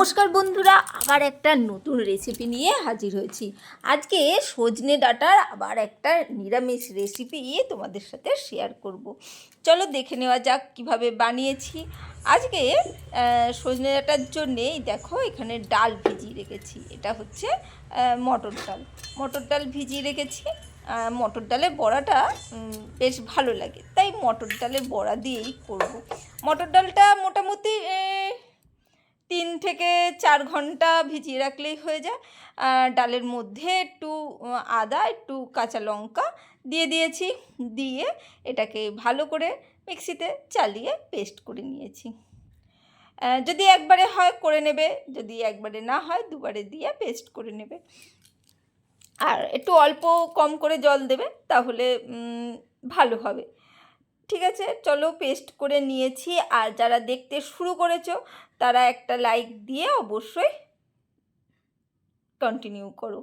নমস্কার বন্ধুরা, আবার একটা নতুন রেসিপি নিয়ে হাজির হয়েছি। আজকে সজনে ডাঁটার আবার একটা নিরামিষ রেসিপি তোমাদের সাথে শেয়ার করব। চলো দেখে নেওয়া যাক কিভাবে বানিয়েছি। আজকে সজনে ডাঁটার জন্যেই দেখো এখানে ডাল ভিজিয়ে রেখেছি। এটা হচ্ছে মটর ডাল ভিজিয়ে রেখেছি। মটর ডালের বড়াটা বেশ ভালো লাগে, তাই মটর ডালের বড়া দিয়েই করব। মটর ডালটা মোটামুটি 3 থেকে 4 ঘন্টা ভিজিয়ে রাখলেই হয়ে যায়। ডালের মধ্যে একটু আদা, একটু কাঁচা লঙ্কা দিয়ে দিয়েছি, দিয়ে এটাকে ভালো করে মিক্সিতে চালিয়ে পেস্ট করে নিয়েছি। যদি একবারে হয় করে নেবে, যদি একবারে না হয় দুবারে দিয়ে পেস্ট করে নেবে। আর একটু অল্প কম করে জল দেবে, তাহলে ভালো হবে। ঠিক আছে, চলো পেস্ট করে নিয়েছি। আর যারা দেখতে শুরু করেছো তারা একটা লাইক দিয়ে অবশ্যই কন্টিনিউ করো।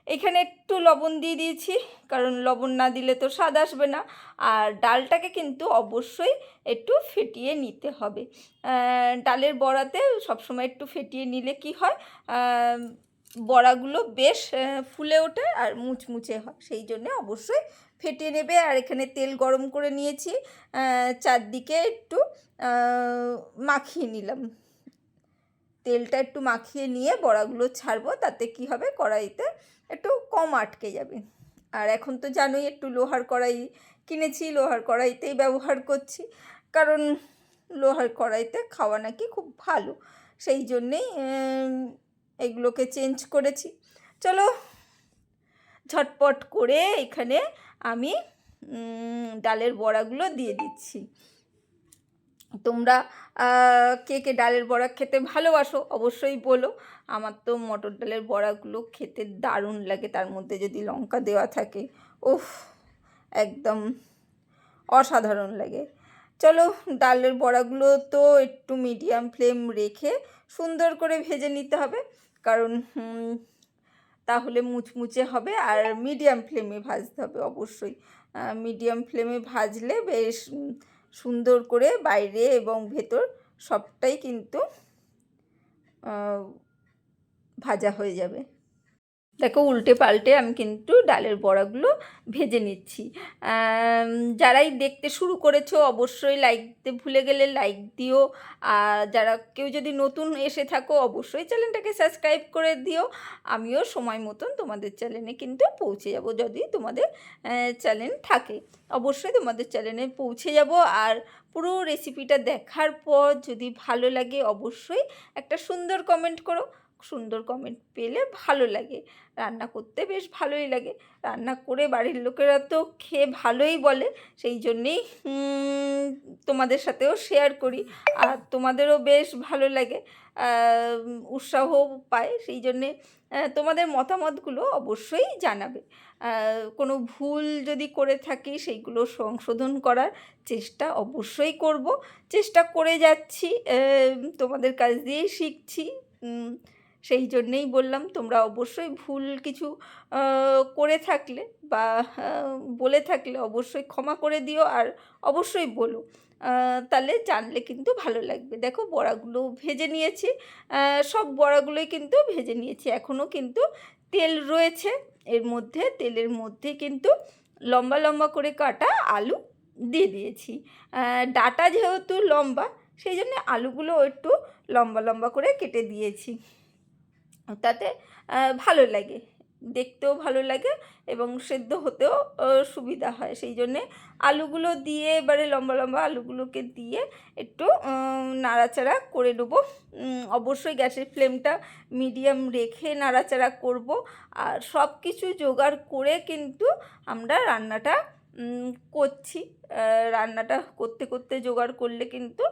এখানে একটু লবণ দিয়ে দিয়েছি, কারণ লবণ না দিলে তো স্বাদ আসবে না। আর ডালটাকে কিন্তু অবশ্যই একটু ফেটিয়ে নিতে হবে। ডালের বড়াতে সবসময় একটু ফেটিয়ে নিলে কি হয়, বড়াগুলো বেশ ফুলে ওঠে আর মুচমুচে হয়। সেই জন্যে অবশ্যই ফেটিয়ে নেবে। আর এখানে তেল গরম করে নিয়েছি, চারদিকে একটু মাখিয়ে নিলাম। তেলটা একটু মাখিয়ে নিয়ে বড়াগুলো ছাড়বো, তাতে কি হবে কড়াইতে একটু কম আটকে যাবে। আর এখন তো জানোই একটু লোহার কড়াই কিনেছি, লোহার কড়াইতেই ব্যবহার করছি, কারণ লোহার কড়াইতে খাওয়া নাকি খুব ভালো। সেই জন্যেই এগুলোকে চেঞ্জ করেছি। চলো ঝটপট করে এখানে আমি ডালের বড়াগুলো দিয়ে দিচ্ছি। তোমরা কে কে ডালের বড়া খেতে ভালোবাসো অবশ্যই বলো। আমার তো মটর ডালের বড়াগুলো খেতে দারুণ লাগে, তার মধ্যে যদি লঙ্কা দেওয়া থাকে, উফ, একদম অসাধারণ লাগে। চলো ডালের বড়াগুলো তো একটু মিডিয়াম ফ্লেম রেখে সুন্দর করে ভেজে নিতে হবে, কারণ তাহলে মুচমুচে হবে। আর মিডিয়াম ফ্লেমে ভাজতে হবে অবশ্যই। মিডিয়াম ফ্লেমে ভাজলে বেশ সুন্দর করে বাইরে এবং ভেতর সবটাই কিন্তু ভাজা হয়ে যাবে। দেখো উল্টে পাল্টে আমি কিন্তু ডালের বড়াগুলো ভেজে নিচ্ছি। যারাই দেখতে শুরু করেছো অবশ্যই লাইক দিতে ভুলে গেলে লাইক দিও। আর যারা কেউ যদি নতুন এসে থাকো অবশ্যই চ্যানেলটাকে সাবস্ক্রাইব করে দিও। আমিও সময় মতন তোমাদের চ্যানেলে কিন্তু পৌঁছে যাব, যদি তোমাদের চ্যানেল থাকে অবশ্যই তোমাদের চ্যানেলে পৌঁছে যাব। আর পুরো রেসিপিটা দেখার পর যদি ভালো লাগে অবশ্যই একটা সুন্দর কমেন্ট করো। সুন্দর কমেন্ট পেলে ভালো লাগে, রান্না করতে বেশ ভালোই লাগে। রান্না করে বাড়ির লোকেরা তো খেয়ে ভালোই বলে, সেই জন্যেই তোমাদের সাথেও শেয়ার করি। আর তোমাদেরও বেশ ভালো লাগে, উৎসাহ পায়। সেই জন্যে তোমাদের মতামতগুলো অবশ্যই জানাবে। কোনো ভুল যদি করে থাকি সেইগুলো সংশোধন করার চেষ্টা অবশ্যই করব, চেষ্টা করে যাচ্ছি, তোমাদের কাছ দিয়েই শিখছি। সেই জন্যেই বললাম তোমরা অবশ্যই ভুল কিছু করে থাকলে বা বলে থাকলে অবশ্যই ক্ষমা করে দিও, আর অবশ্যই বলো, তাহলে জানলে কিন্তু ভালো লাগবে। দেখো বড়াগুলো ভেজে নিয়েছি, সব বড়াগুলোই কিন্তু ভেজে নিয়েছি। এখনও কিন্তু তেল রয়েছে এর মধ্যে। তেলের মধ্যে কিন্তু লম্বা লম্বা করে কাটা আলু দিয়ে দিয়েছি। ডাঁটা যেহেতু লম্বা, সেই জন্য আলুগুলো একটু লম্বা লম্বা করে কেটে দিয়েছি, তাতে ভালো লাগে, দেখতেও ভালো লাগে এবং সেদ্ধ হতেও সুবিধা হয়। সেই জন্যে আলুগুলো দিয়ে এবারে লম্বা লম্বা আলুগুলোকে দিয়ে একটু নাড়াচাড়া করে নেবো। অবশ্যই গ্যাসের ফ্লেমটা মিডিয়াম রেখে নাড়াচাড়া করব। আর সব কিছু জোগাড় করে কিন্তু আমরা রান্নাটা করছি। রান্নাটা করতে করতে জোগাড় করলে কিন্তু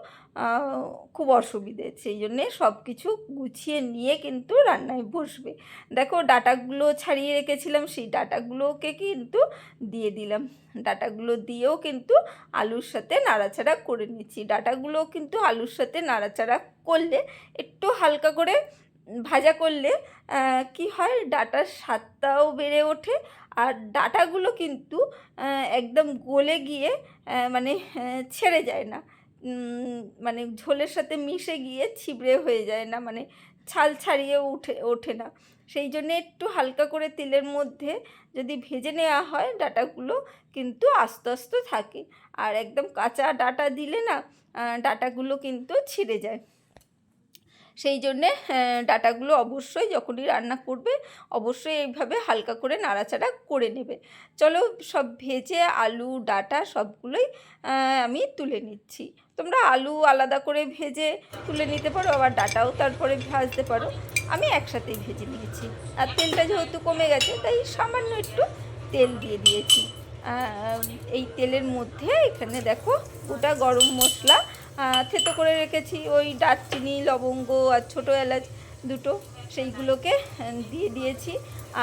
খুব অসুবিধে, সেই জন্যে সব কিছু গুছিয়ে নিয়ে কিন্তু রান্নায় বসবে। দেখো ডাঁটাগুলো ছাড়িয়ে রেখেছিলাম, সেই ডাঁটাগুলোকে কিন্তু দিয়ে দিলাম। ডাঁটাগুলো দিয়েও কিন্তু আলুর সাথে নাড়াচাড়া করে নিচ্ছি। ডাঁটাগুলো কিন্তু আলুর সাথে নাড়াচাড়া করলে, একটু হালকা করে ভাজা করলে কি হয়, ডাঁটার স্বাদটাও বেড়ে ওঠে। আর ডাঁটাগুলো কিন্তু একদম গলে গিয়ে মানে ছেড়ে যায় না, মানে ঝোলের সাথে মিশে গিয়ে ছিবড়ে হয়ে যায় না, মানে ছাল ছাড়িয়ে ওঠে না। সেই জন্যে একটু হালকা করে তেলের মধ্যে যদি ভেজে নেওয়া হয় ডাঁটাগুলো কিন্তু আস্তে আস্তে থাকে। আর একদম কাঁচা ডাঁটা দিলে না ডাঁটাগুলো কিন্তু ছিঁড়ে যায়। সেই জন্যে ডাঁটাগুলো অবশ্যই যখনই রান্না করবে অবশ্যই এইভাবে হালকা করে নাড়াচাড়া করে নেবে। চলো সব ভেজে আলু ডাঁটা সবগুলোই আমি তুলে নিচ্ছি। তোমরা আলু আলাদা করে ভেজে তুলে নিতে পারো, আবার ডাঁটাও তারপরে ভাজতে পারো। আমি একসাথেই ভেজে নিয়েছি। আর তেলটা যেহেতু কমে গেছে তাই সামান্য একটু তেল দিয়ে দিয়েছি। এই তেলের মধ্যে এখানে দেখো গোটা গরম মশলা থেতো করে রেখেছি, ওই দারচিনি লবঙ্গ আর ছোটো এলাচ দুটো, সেইগুলোকে দিয়ে দিয়েছি।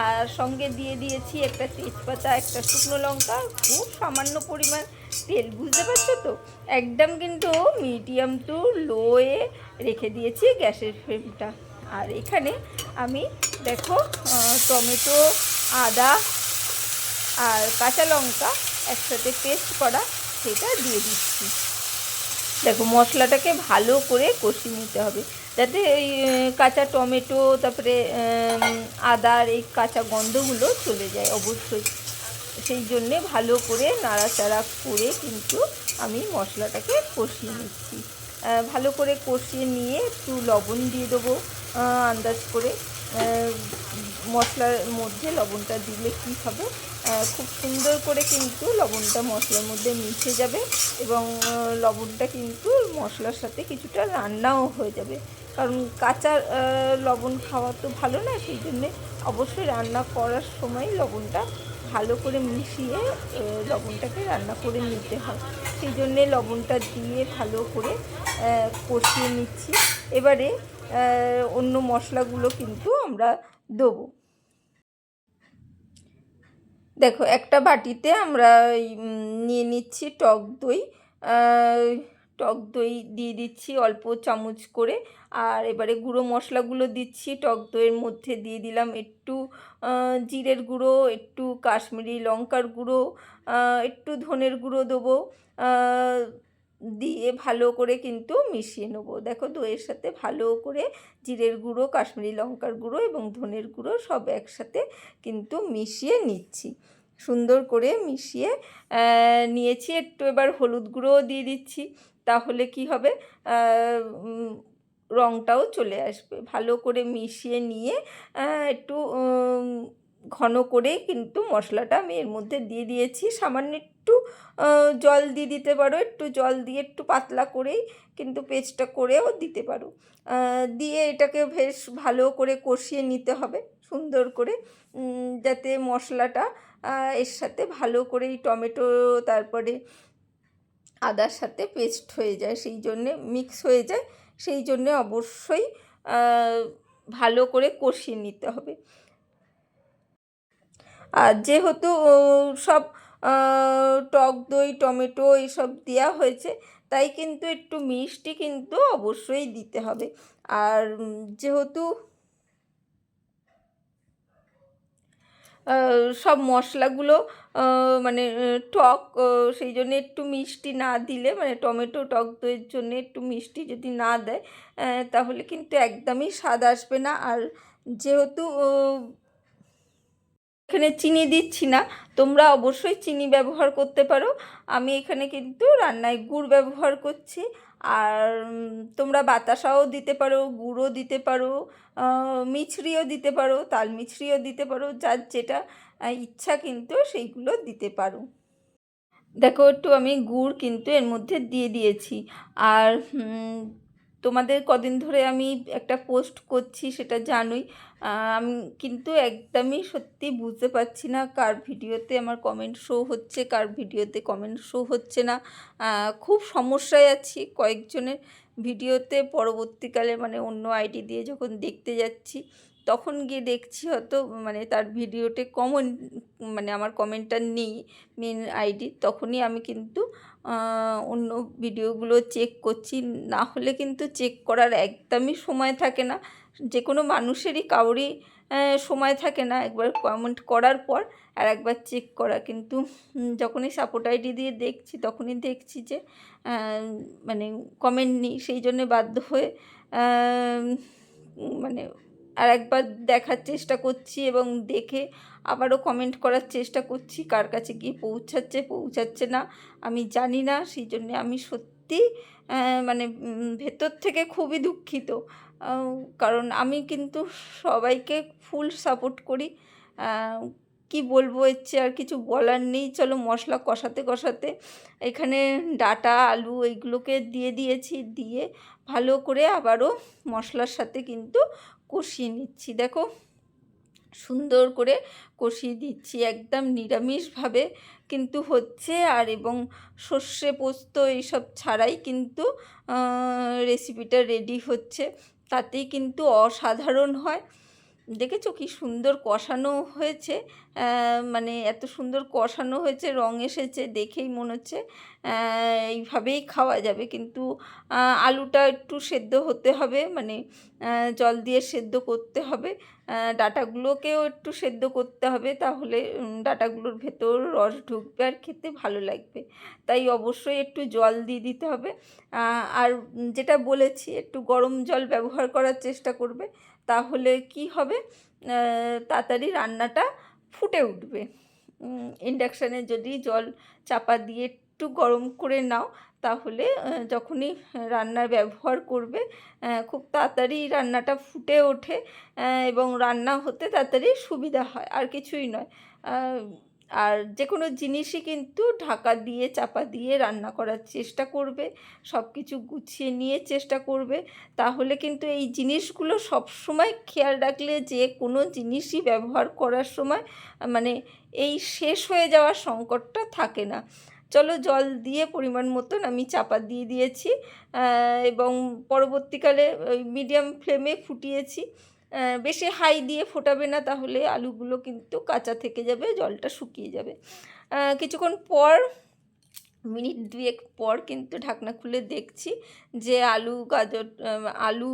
আর সঙ্গে দিয়ে দিয়েছি একটা তেজপাতা, একটা শুকনো লঙ্কা, খুব সামান্য পরিমাণ তেল। বুঝতে পারছো তো? একদম কিন্তু মিডিয়াম টু লোয়ে রেখে দিয়েছি গ্যাসের ফ্লেমটা। আর এখানে আমি দেখো টমেটো, আদা আর কাঁচা লঙ্কা একসাথে পেস্ট করা সেটা দিয়ে দিচ্ছি। দেখো মশলাটাকে ভালো করে কষিয়ে নিতে হবে যাতে এই কাঁচা টমেটো তারপরে আদার এই কাঁচা গন্ধগুলো চলে যায় অবশ্যই। সেই জন্যে ভালো করে নাড়াচাড়া করে কিন্তু আমি মশলাটাকে কষিয়ে নিচ্ছি। ভালো করে কষিয়ে নিয়ে একটু লবণ দিয়ে দেবো আন্দাজ করে। মশলার মধ্যে লবণটা দিলে কী হবে, খুব সুন্দর করে কিন্তু লবণটা মশলার মধ্যে মিশে যাবে এবং লবণটা কিন্তু মশলার সাথে কিছুটা রান্নাও হয়ে যাবে। কারণ কাঁচা লবণ খাওয়া তো ভালো না, সেই জন্যে অবশ্যই রান্না করার সময় লবণটা ভালো করে মিশিয়ে লবণটাকে রান্না করে নিতে হয়। সেই জন্যে লবণটা দিয়ে ভালো করে কষিয়ে নিচ্ছি। এবারে অন্য মশলাগুলো কিন্তু আমরা দেবো। দেখো একটা বাটিতে আমরা নিয়ে নিচ্ছি টক দই। টক দই দিয়ে দিচ্ছি অল্প চামচ করে। আর এবারে গুঁড়ো মশলাগুলো দিচ্ছি। টক দইয়ের মধ্যে দিয়ে দিলাম একটু জিরের গুঁড়ো, একটু কাশ্মীরি লঙ্কার গুঁড়ো, একটু ধনের গুঁড়ো দেবো, দিয়ে ভালো করে কিন্তু মিশিয়ে নেবো। দেখো দইয়ের সাথে ভালো করে জিরের গুঁড়ো, কাশ্মীরি লঙ্কার গুঁড়ো এবং ধনের গুঁড়ো সব একসাথে কিন্তু মিশিয়ে নিচ্ছি। সুন্দর করে মিশিয়ে নিয়েছি। একটু এবার হলুদ গুঁড়োও দিয়ে দিচ্ছি, তাহলে কি হবে রঙটাও চলে আসবে। ভালো করে মিশিয়ে নিয়ে একটু ঘন করে কিন্তু মশলাটা আমি এর মধ্যে দিয়ে দিয়েছি। সামান্য একটু জল দিয়ে দিতে পারো, একটু জল দিয়ে একটু পাতলা করেই কিন্তু পেস্টটা করেও দিতে পারো। দিয়ে এটাকে বেশ ভালো করে কষিয়ে নিতে হবে সুন্দর করে, যাতে মশলাটা এর সাথে ভালো করে এই টমেটো তারপরে আদার সাথে পেস্ট হয়ে যায়, সেই জন্যে মিক্স হয়ে যায়, সেই জন্যে অবশ্যই ভালো করে কষিয়ে নিতে হবে। আর যেহেতু সব টক দই টমেটো এইসব দেওয়া হয়েছে তাই কিন্তু একটু মিষ্টি কিন্তু অবশ্যই দিতে হবে। আর যেহেতু সব মশলাগুলো মানে টক, সেই জন্যে একটু মিষ্টি না দিলে মানে টমেটো টক দইয়ের জন্যে একটু মিষ্টি যদি না দেয় তাহলে কিন্তু একদমই স্বাদ আসবে না। আর যেহেতু এখানে চিনি দিচ্ছি না, তোমরা অবশ্যই চিনি ব্যবহার করতে পারো। আমি এখানে কিন্তু রান্নায় গুড় ব্যবহার করছি। আর তোমরা বাতাসাও দিতে পারো, গুড়ও দিতে পারো, মিছরিও দিতে পারো, তাল মিছরিও দিতে পারো, যার যেটা ইচ্ছা কিন্তু সেইগুলো দিতে পারো। দেখো একটু আমি গুড় কিন্তু এর মধ্যে দিয়ে দিয়েছি। আর তোমাদের কদিন ধরে আমি একটা পোস্ট করছি সেটা জানোই। আমি কিন্তু একদমই সত্যি বুঝতে পারছি না কার ভিডিওতে আমার কমেন্ট শো হচ্ছে, কার ভিডিওতে কমেন্ট শো হচ্ছে না। খুব সমস্যায় আছি। কয়েকজনের ভিডিওতে পরবর্তীকালে মানে অন্য আইডি দিয়ে যখন দেখতে যাচ্ছি তখন গিয়ে দেখছি হয়তো মানে তার ভিডিওতে কমেন্ট মানে আমার কমেন্টটা নেই মেন আইডি, তখনই আমি কিন্তু অন্য ভিডিওগুলো চেক করছি। না হলে কিন্তু চেক করার একদমই সময় থাকে না। যে কোনো মানুষেরই কারোরই সময় থাকে না একবার কমেন্ট করার পর আর একবার চেক করা। কিন্তু যখনই সাপোর্ট আইডি দিয়ে দেখছি তখনই দেখছি যে মানে কমেন্ট নেই, সেই জন্যে বাধ্য হয়ে মানে আর একবার দেখার চেষ্টা করছি এবং দেখে আবারও কমেন্ট করার চেষ্টা করছি। কার কাছে গিয়ে পৌঁছাচ্ছে না আমি জানি না। সেই জন্যে আমি সত্যি মানে ভেতর থেকে খুবই দুঃখিত। কারণ আমি কিন্তু সবাইকে ফুল সাপোর্ট করি। কি বলবো, এর চেয়ে আর কিছু বলার নেই। চলো মশলা কষাতে এখানে ডাঁটা আলু এইগুলোকে দিয়ে দিয়েছি, দিয়ে ভালো করে আবারও মশলার সাথে কিন্তু কষিয়ে নিচ্ছি। দেখো সুন্দর করে কষিয়ে দিচ্ছি, একদম নিরামিষভাবে কিন্তু হচ্ছে। আর এবং সর্ষে পোস্ত এইসব ছাড়াই কিন্তু রেসিপিটা রেডি হচ্ছে, তাতেই কিন্তু অসাধারণ হয়। দেখেছো কি সুন্দর কষানো হয়েছে, মানে এত সুন্দর কষানো হয়েছে, রং এসেছে, দেখেই মনে হচ্ছে এইভাবেই খাওয়া যাবে। কিন্তু আলুটা একটু সেদ্ধ হতে হবে, মানে জল দিয়ে সেদ্ধ করতে হবে, ডাঁটাগুলোকেও একটু সেদ্ধ করতে হবে, তাহলে ডাঁটাগুলোর ভেতর রস ঢুকবে আর খেতে ভালো লাগবে। তাই অবশ্যই একটু জল দিয়ে দিতে হবে। আর যেটা বলেছি একটু গরম জল ব্যবহার করার চেষ্টা করবে, তাহলে কি হবে, তাড়াতাড়ি রান্নাটা ফুটে উঠবে। ইন্ডাকশানে যদি জল চাপা দিয়ে একটু গরম করে নাও, তাহলে যখনই রান্নার ব্যবহার করবে খুব তাড়াতাড়ি রান্নাটা ফুটে ওঠে এবং রান্না হতে তাড়াতাড়ি সুবিধা হয়, আর কিছুই নয়। আর যে কোনো জিনিসই কিন্তু ঢাকা দিয়ে চাপা দিয়ে রান্না করার চেষ্টা করবে, সব কিছু গুছিয়ে নিয়ে চেষ্টা করবে, তাহলে কিন্তু এই জিনিসগুলো সবসময় খেয়াল রাখলে যে কোনো জিনিসই ব্যবহার করার সময় মানে এই শেষ হয়ে যাওয়ার সংকটটা থাকে না। চলো জল দিয়ে পরিমাণ মতন আমি চাপা দিয়ে দিয়েছি এবং পরবর্তীকালে ওই মিডিয়াম ফ্লেমে ফুটিয়েছি। বেশি হাই দিয়ে ফোটাবে না, তাহলে আলুগুলো কিন্তু কাঁচা থেকে যাবে, জলটা শুকিয়ে যাবে। কিছুক্ষণ পর মিনিট 2 পর কিন্তু ঢাকনা খুলে দেখছি যে আলু গাজর আলু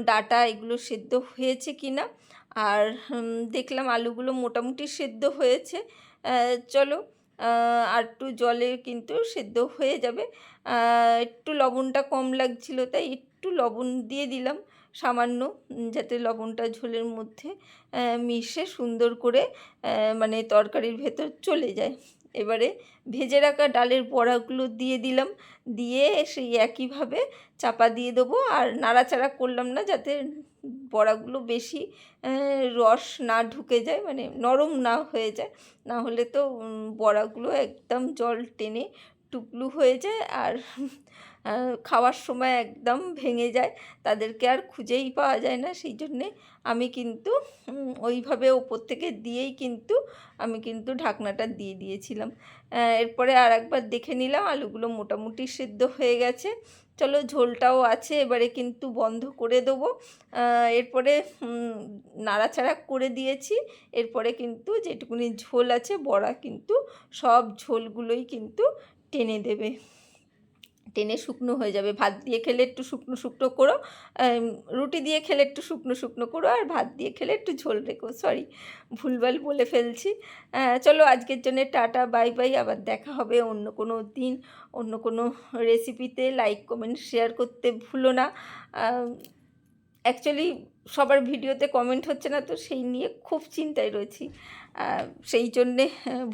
ডাঁটা এগুলো সেদ্ধ হয়েছে কি না। আর দেখলাম আলুগুলো মোটামুটি সেদ্ধ হয়েছে। চলো আর একটু জলে কিন্তু সেদ্ধ হয়ে যাবে। একটু লবণটা কম লাগছিল, তাই একটু লবণ দিয়ে দিলাম সামান্য, যাতে লবণটা ঝোলের মধ্যে মিশে সুন্দর করে মানে তরকারির ভেতর চলে যায়। এবারে ভেজে রাখা ডালের বড়াগুলো দিয়ে দিলাম, দিয়ে সেই একইভাবে চাপা দিয়ে দেবো। আর নাড়াচাড়া করলাম না, যাতে বড়াগুলো বেশি রস না ঢুকে যায়, মানে নরম না হয়ে যায়, না হলে তো বড়াগুলো একদম জল টেনে টুকলু হয়ে যায় আর খাওয়ার সময় একদম ভেঙে যায়, তাদেরকে আর খুঁজেই পাওয়া যায় না। সেই জন্যে আমি কিন্তু ওইভাবে ওপর থেকে দিয়েই কিন্তু আমি কিন্তু ঢাকনাটা দিয়ে দিয়েছিলাম। এরপরে আর একবার দেখে নিলাম আলুগুলো মোটামুটি সেদ্ধ হয়ে গেছে। চলো ঝোলটাও আছে, এবারে কিন্তু বন্ধ করে দেবো। এরপরে নাড়াচাড়া করে দিয়েছি, এরপরে কিন্তু যেটুকুনি ঝোল আছে বড়া কিন্তু সব ঝোলগুলোই কিন্তু টেনে দেবে, টেনে শুকনো হয়ে যাবে। ভাত দিয়ে খেলে একটু শুকনো শুকনো করো, রুটি দিয়ে খেলে একটু শুকনো শুকনো করো, আর ভাত দিয়ে খেলে একটু ঝোল রেখো। সরি, ভুলভাল বলে ফেলছি। চলো আজকের জন্য টাটা, বাই বাই। আবার দেখা হবে অন্য কোনো দিন অন্য কোনো রেসিপিতে। লাইক কমেন্ট শেয়ার করতে ভুলো না। অ্যাকচুয়ালি সবার ভিডিওতে কমেন্ট হচ্ছে না, তো সেই নিয়ে খুব চিন্তায় রয়েছি। সেই জন্যে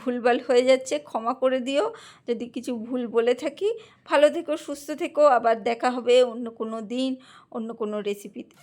ভুলভাল হয়ে যাচ্ছে, ক্ষমা করে দিও যদি কিছু ভুল বলে থাকি। ভালো থেকো, সুস্থ থেকো, আবার দেখা হবে অন্য কোনো দিন অন্য কোনো রেসিপিতে।